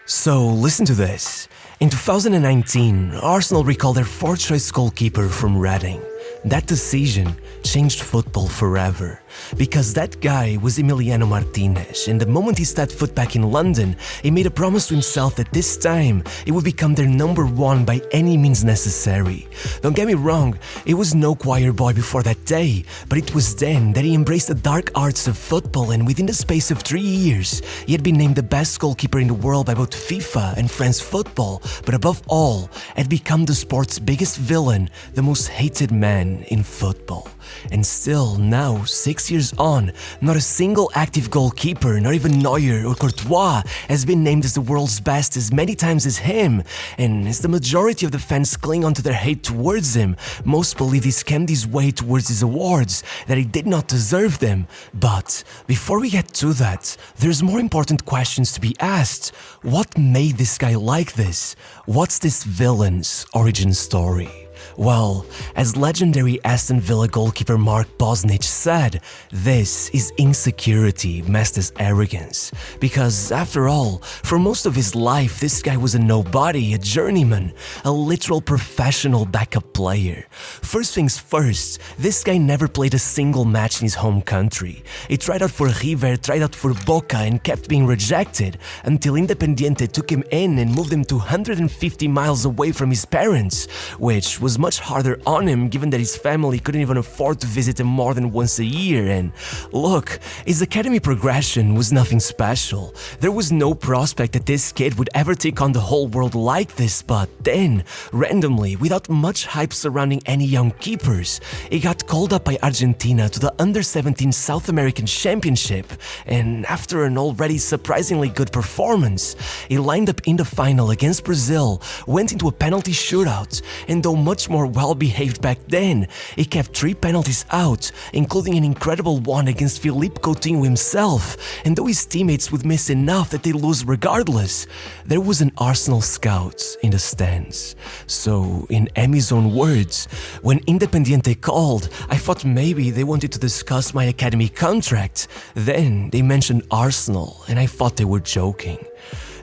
So listen to this. In 2019, Arsenal recalled their fourth-choice goalkeeper from Reading. That decision changed football forever, because that guy was Emi Martinez, and the moment he stepped foot back in London, he made a promise to himself that this time he would become their number one by any means necessary. Don't get me wrong, he was no choir boy before that day, but it was then that he embraced the dark arts of football, and within the space of 3 years, he had been named the best goalkeeper in the world by both FIFA and France Football, but above all, had become the sport's biggest villain, the most hated man in football. And still, now, 6 years on, not a single active goalkeeper, not even Neuer or Courtois, has been named as the world's best as many times as him. And as the majority of the fans cling onto their hate towards him, most believe he scammed his way towards his awards, that he did not deserve them. But before we get to that, there's more important questions to be asked. What made this guy like this? What's this villain's origin story? Well, as legendary Aston Villa goalkeeper Mark Bosnich said, this is insecurity masked as arrogance. Because after all, for most of his life, this guy was a nobody, a journeyman, a literal professional backup player. First things first, this guy never played a single match in his home country. He tried out for River, tried out for Boca, and kept being rejected until Independiente took him in and moved him 250 miles away from his parents, which was much harder on him given that his family couldn't even afford to visit him more than once a year. And look, his academy progression was nothing special. There was no prospect that this kid would ever take on the whole world like this, but then, randomly, without much hype surrounding any young keepers, he got called up by Argentina to the Under-17 South American Championship, and after an already surprisingly good performance, he lined up in the final against Brazil, went into a penalty shootout, and though much more well-behaved back then, he kept 3 penalties out, including an incredible one against Philippe Coutinho himself, and though his teammates would miss enough that they lose regardless, there was an Arsenal scout in the stands. So, in Emi's own words, when Independiente called, I thought maybe they wanted to discuss my academy contract. Then they mentioned Arsenal, and I thought they were joking.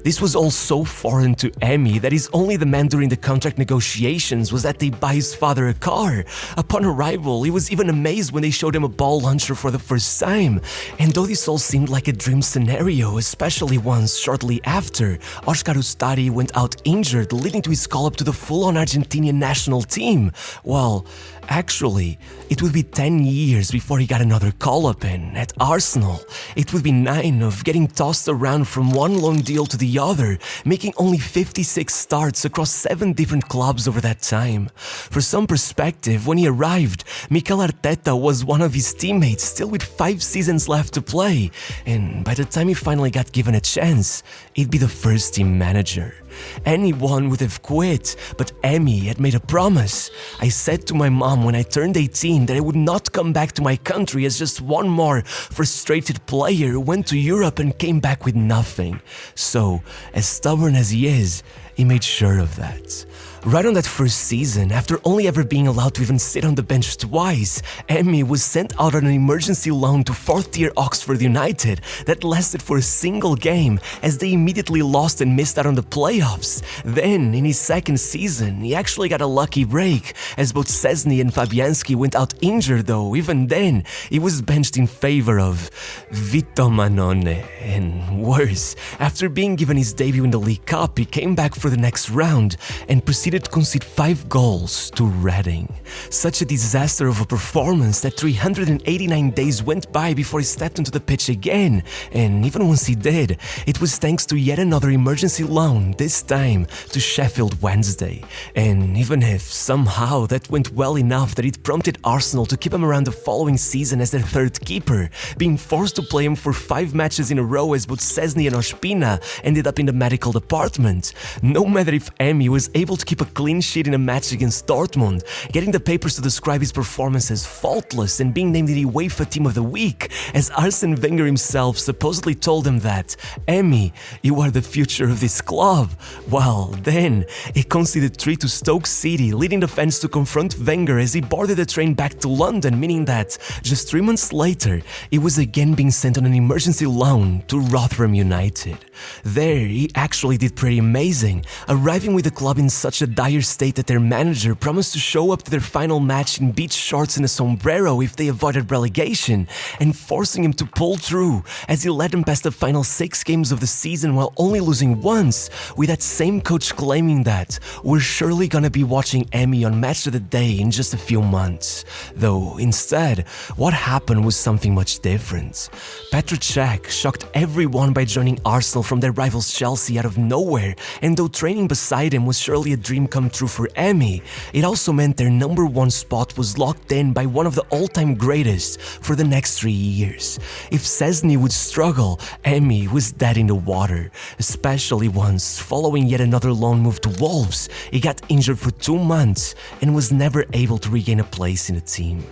This was all so foreign to Emi that his only demand during the contract negotiations was that they buy his father a car. Upon arrival, he was even amazed when they showed him a ball launcher for the first time. And though this all seemed like a dream scenario, especially once shortly after, Oscar Ustari went out injured, leading to his call-up to the full-on Argentinian national team, well, actually, it would be 10 years before he got another call-up, and at Arsenal, it would be 9 of getting tossed around from one loan deal to the other, making only 56 starts across 7 different clubs over that time. For some perspective, when he arrived, Mikel Arteta was one of his teammates, still with 5 seasons left to play, and by the time he finally got given a chance, he'd be the first team manager. Anyone would have quit, but Emi had made a promise. I said to my mom when I turned 18 that I would not come back to my country as just one more frustrated player who went to Europe and came back with nothing. So, as stubborn as he is, he made sure of that. Right on that first season, after only ever being allowed to even sit on the bench twice, Emi was sent out on an emergency loan to 4th-tier Oxford United that lasted for a single game as they immediately lost and missed out on the playoffs. Then, in his second season, he actually got a lucky break as both Szczesny and Fabianski went out injured, though even then, he was benched in favor of Vito Manone. And worse, after being given his debut in the League Cup, he came back for the next round and proceeded to concede 5 goals to Reading. Such a disaster of a performance that 389 days went by before he stepped onto the pitch again, and even once he did, it was thanks to yet another emergency loan, this time to Sheffield Wednesday. And even if somehow that went well enough that it prompted Arsenal to keep him around the following season as their 3rd keeper, being forced to play him for 5 matches in a row as both Szczesny and Ospina ended up in the medical department, No matter if Emi was able to keep a clean sheet in a match against Dortmund, getting the papers to describe his performance as faultless and being named the UEFA Team of the Week, as Arsene Wenger himself supposedly told him that, "Emi, you are the future of this club." Well, then, he conceded 3 to Stoke City, leading the fans to confront Wenger as he boarded the train back to London, meaning that, just 3 months later, he was again being sent on an emergency loan to Rotherham United. There, he actually did pretty amazing, arriving with the club in such a dire state that their manager promised to show up to their final match in beach shorts and a sombrero if they avoided relegation, and forcing him to pull through as he led them past the final 6 games of the season while only losing once, with that same coach claiming that "we're surely gonna be watching Emi on Match of the Day in just a few months." Though instead, what happened was something much different. Petr Cech shocked everyone by joining Arsenal from their rivals Chelsea out of nowhere, and though training beside him was surely a dream come true for Emi, it also meant their number 1 spot was locked in by one of the all-time greatest for the next 3 years. If Szczesny would struggle, Emi was dead in the water, especially once, following yet another loan move to Wolves, he got injured for 2 months and was never able to regain a place in the team.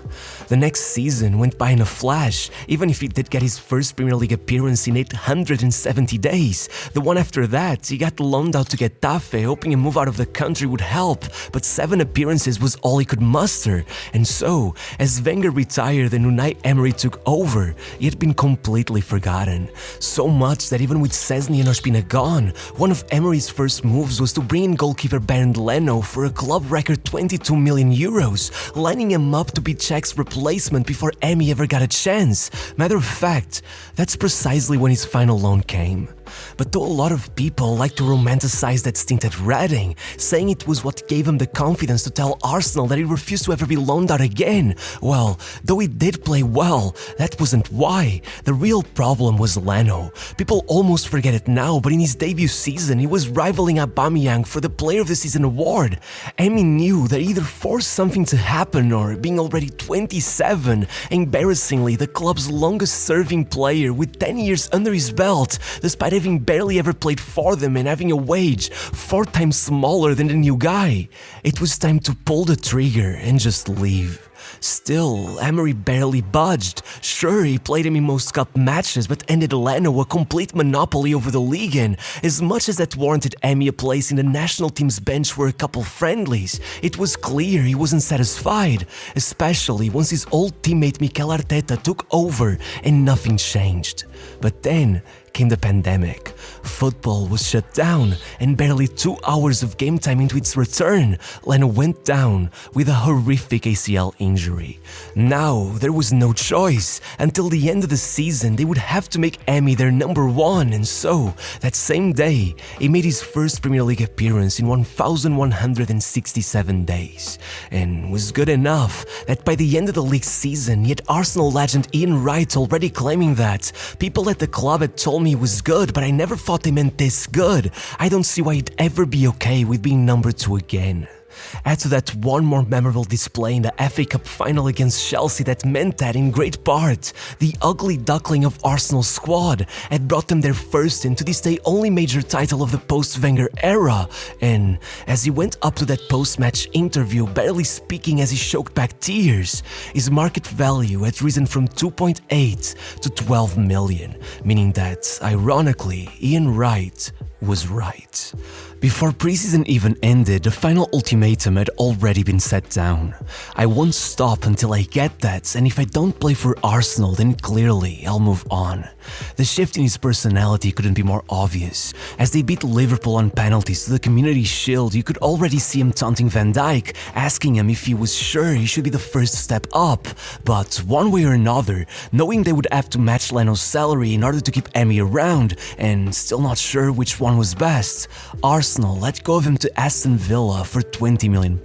The next season went by in a flash, even if he did get his first Premier League appearance in 870 days. The one after that, he got loaned out to Getafe, hoping a move out of the country would help, but 7 appearances was all he could muster. And so, as Wenger retired and Unai Emery took over, he had been completely forgotten. So much that even with Szczesny and Ospina gone, one of Emery's first moves was to bring in goalkeeper Bernd Leno for a club record 22 million euros, lining him up to be Cech's replacement before Emi ever got a chance. Matter of fact, that's precisely when his final loan came. But though a lot of people like to romanticize that stint at Reading, saying it was what gave him the confidence to tell Arsenal that he refused to ever be loaned out again, well, though he did play well, that wasn't why. The real problem was Leno. People almost forget it now, but in his debut season, he was rivaling Aubameyang for the Player of the Season award. Emi knew that either force something to happen or, being already 27, embarrassingly the club's longest-serving player with 10 years under his belt, despite having barely ever played for them and having a wage 4 times smaller than the new guy. It was time to pull the trigger and just leave. Still, Emery barely budged. Sure, he played him in most cup matches, but ended Leno a complete monopoly over the league, and as much as that warranted Emi a place in the national team's bench for a couple friendlies, it was clear he wasn't satisfied, especially once his old teammate Mikel Arteta took over and nothing changed. But then came the pandemic. Football was shut down, and barely 2 hours of game time into its return, Leno went down with a horrific ACL injury. Now, there was no choice. Until the end of the season, they would have to make Emi their number 1, and so, that same day, he made his first Premier League appearance in 1,167 days, and was good enough that by the end of the league season, yet Arsenal legend Ian Wright already claiming that people at the club had told me he was good, but I never thought they meant this good. I don't see why he'd ever be okay with being number 2 again. Add to that one more memorable display in the FA Cup final against Chelsea that meant that, in great part, the ugly duckling of Arsenal's squad had brought them their first and to this day only major title of the post-Wenger era, and as he went up to that post-match interview barely speaking as he choked back tears, his market value had risen from 2.8 to 12 million, meaning that, ironically, Ian Wright was right. Before preseason even ended, the final ultimatum had already been set down. I won't stop until I get that, and if I don't play for Arsenal, then clearly I'll move on. The shift in his personality couldn't be more obvious. As they beat Liverpool on penalties to the Community Shield, you could already see him taunting Van Dijk, asking him if he was sure he should be the first step up. But one way or another, knowing they would have to match Leno's salary in order to keep Emi around, and still not sure which one was best, Arsenal let go of him to Aston Villa for £20 million.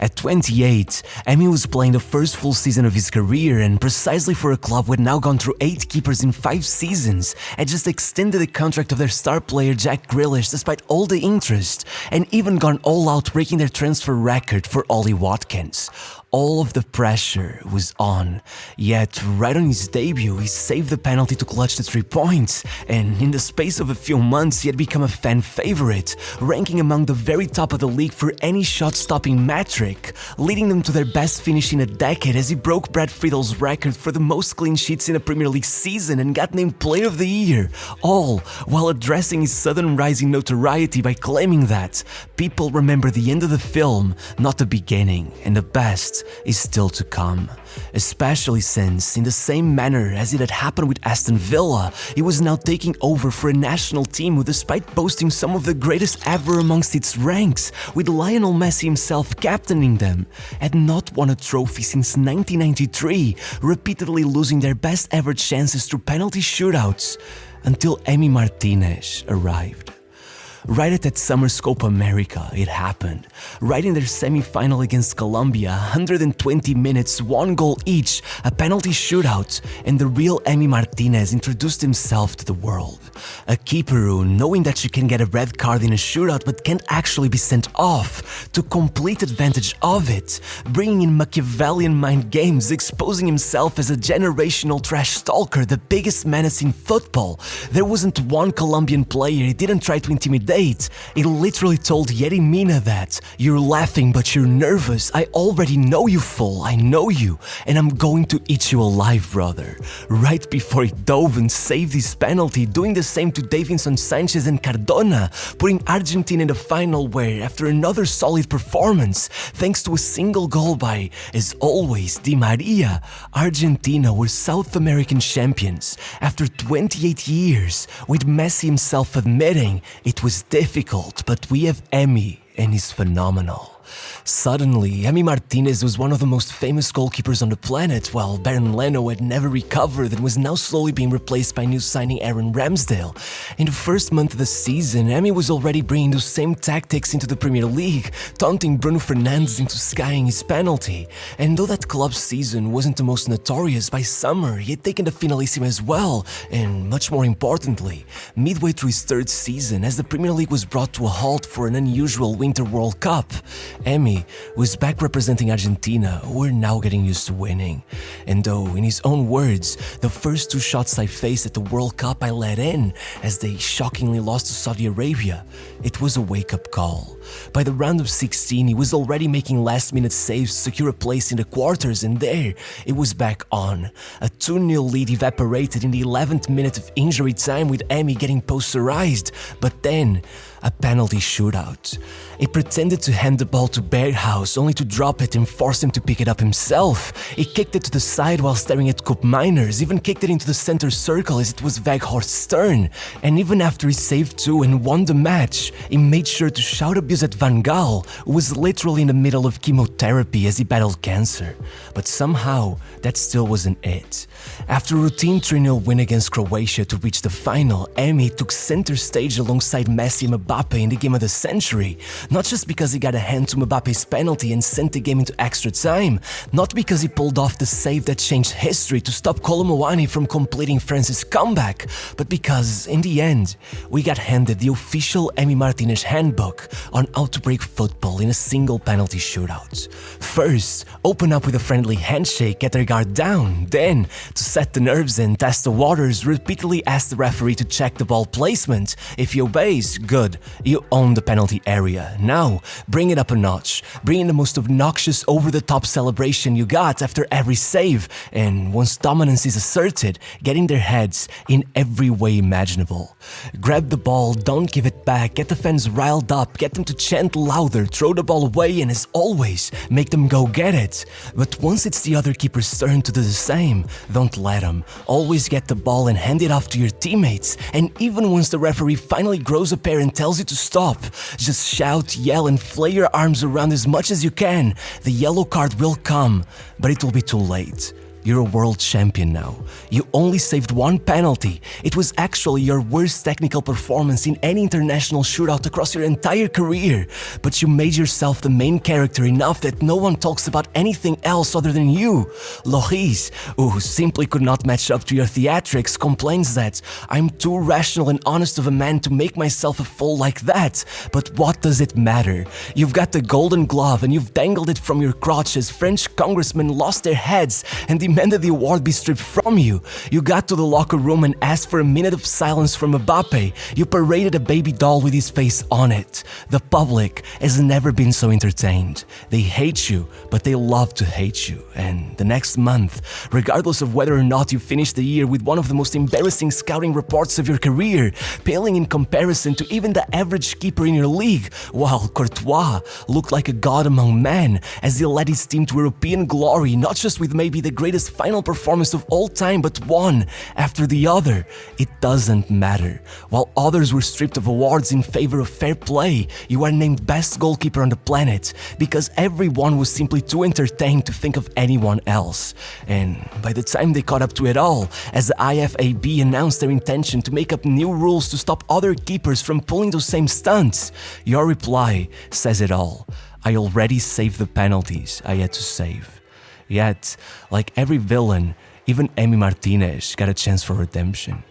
At 28, Emi was playing the first full season of his career, and precisely for a club who had now gone through 8 keepers in 5 seasons, had just extended the contract of their star player Jack Grealish despite all the interest, and even gone all out breaking their transfer record for Ollie Watkins. all of the pressure was on. Yet, right on his debut, he saved the penalty to clutch the 3 points, and in the space of a few months, he had become a fan favorite, ranking among the very top of the league for any shot-stopping metric, leading them to their best finish in a decade as he broke Brad Friedel's record for the most clean sheets in a Premier League season and got named Player of the Year, all while addressing his sudden rising notoriety by claiming that people remember the end of the film, not the beginning, and the best is still to come. Especially since, in the same manner as it had happened with Aston Villa, he was now taking over for a national team who, despite boasting some of the greatest ever amongst its ranks, with Lionel Messi himself captaining them, had not won a trophy since 1993, repeatedly losing their best ever chances through penalty shootouts, until Emi Martinez arrived. Right at that summer's Copa America, it happened. Right in their semi-final against Colombia, 120 minutes, 1 goal each, a penalty shootout, and the real Emi Martinez introduced himself to the world. A keeper who, knowing that you can get a red card in a shootout but can't actually be sent off, took complete advantage of it, bringing in Machiavellian mind games, exposing himself as a generational trash stalker, the biggest menace in football. There wasn't one Colombian player he didn't try to intimidate. He literally told Yeti Mina that, "You're laughing but you're nervous, I already know you fool, I know you, and I'm going to eat you alive, brother." Right before he dove and saved his penalty, doing the same to Davinson Sanchez and Cardona, putting Argentina in the final where, after another solid performance, thanks to a single goal by, as always, Di Maria, Argentina were South American champions after 28 years, with Messi himself admitting it was difficult, but we have Emi and he's phenomenal. Suddenly, Emi Martinez was one of the most famous goalkeepers on the planet, while Baron Leno had never recovered and was now slowly being replaced by new signing Aaron Ramsdale. In the first month of the season, Emi was already bringing those same tactics into the Premier League, taunting Bruno Fernandes into skying his penalty. And though that club's season wasn't the most notorious, by summer he had taken the Finalissima as well, and much more importantly, midway through his 3rd season, as the Premier League was brought to a halt for an unusual Winter World Cup, Emi was back representing Argentina, who were now getting used to winning. And though, in his own words, the first 2 shots I faced at the World Cup I let in, as they shockingly lost to Saudi Arabia, it was a wake-up call. By the round of 16, he was already making last-minute saves to secure a place in the quarters, and there, it was back on. A 2-0 lead evaporated in the 11th minute of injury time, with Emi getting posterized, but then, a penalty shootout. He pretended to hand the ball to Berghaus, only to drop it and force him to pick it up himself. He kicked it to the side while staring at Koop Meiners, even kicked it into the center circle as it was Weghorst's turn. And even after he saved 2 and won the match, he made sure to shout abuse at Van Gaal, who was literally in the middle of chemotherapy as he battled cancer. But somehow, that still wasn't it. After a routine 3-0 win against Croatia to reach the final, Emi took center stage alongside Messi and Mbappe in the game of the century. Not just because he got a hand to Mbappe's penalty and sent the game into extra time, not because he pulled off the save that changed history to stop Kolo Muani from completing France's comeback, but because, in the end, we got handed the official Emi Martinez handbook on how to break football in a single penalty shootout. First, open up with a friendly handshake, get their guard down, then, to set the nerves and test the waters, repeatedly ask the referee to check the ball placement. If he obeys, good, you own the penalty area. Now, bring it up a notch, bring in the most obnoxious over-the-top celebration you got after every save, and once dominance is asserted, getting their heads in every way imaginable. Grab the ball, don't give it back, get the fans riled up, get them to chant louder, throw the ball away, and as always, make them go get it. But once it's the other keeper's turn to do the same, don't let them. Always get the ball and hand it off to your teammates, and even once the referee finally grows a pair and tells you to stop, just shout, yell, and flay your arms around as much as you can. The yellow card will come, but it will be too late. You're a world champion now. You only saved one penalty. It was actually your worst technical performance in any international shootout across your entire career. But you made yourself the main character enough that no one talks about anything else other than you. Loris, who simply could not match up to your theatrics, complains that I'm too rational and honest of a man to make myself a fool like that. But what does it matter? You've got the golden glove and you've dangled it from your crotch as French congressmen lost their heads and demanded the award be stripped from you. You got to the locker room and asked for a minute of silence from Mbappe. You paraded a baby doll with his face on it. The public has never been so entertained. They hate you, but they love to hate you. And the next month, regardless of whether or not you finish the year with one of the most embarrassing scouting reports of your career, paling in comparison to even the average keeper in your league, while Courtois looked like a god among men as he led his team to European glory, not just with maybe the greatest final performance of all time, but one after the other. It doesn't matter. While others were stripped of awards in favor of fair play, you are named best goalkeeper on the planet because everyone was simply too entertained to think of anyone else. And by the time they caught up to it all, as the IFAB announced their intention to make up new rules to stop other keepers from pulling those same stunts, your reply says it all. I already saved the penalties I had to save. Yet, like every villain, even Emi Martinez got a chance for redemption.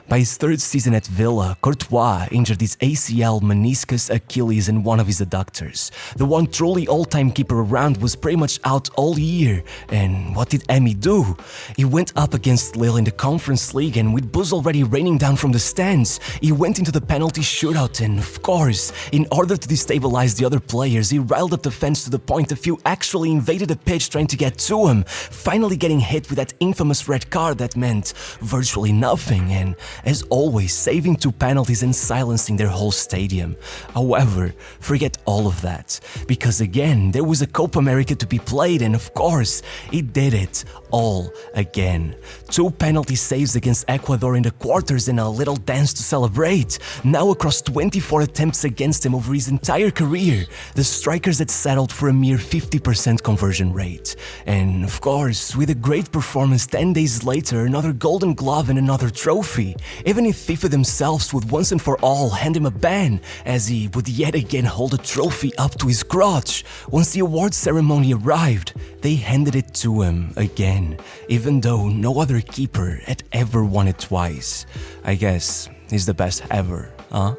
By his third season at Villa, Courtois injured his ACL, meniscus, Achilles and one of his adductors. The one truly all-time keeper around was pretty much out all year. And what did Emi do? He went up against Lille in the Conference League and with buzz already raining down from the stands, he went into the penalty shootout and, of course, in order to destabilize the other players, he riled up the fence to the point a few actually invaded the pitch trying to get to him, finally getting hit with that infamous red card that meant virtually nothing and, as always, saving 2 penalties and silencing their whole stadium. However, forget all of that, because again, there was a Copa America to be played and of course, he did it all again. 2 penalty saves against Ecuador in the quarters and a little dance to celebrate. Now across 24 attempts against him over his entire career, the strikers had settled for a mere 50% conversion rate. And of course, with a great performance 10 days later, another golden glove and another trophy. Even if FIFA themselves would once and for all hand him a ban, as he would yet again hold a trophy up to his crotch. Once the award ceremony arrived, they handed it to him again, even though no other keeper had ever won it twice. I guess he's the best ever, huh?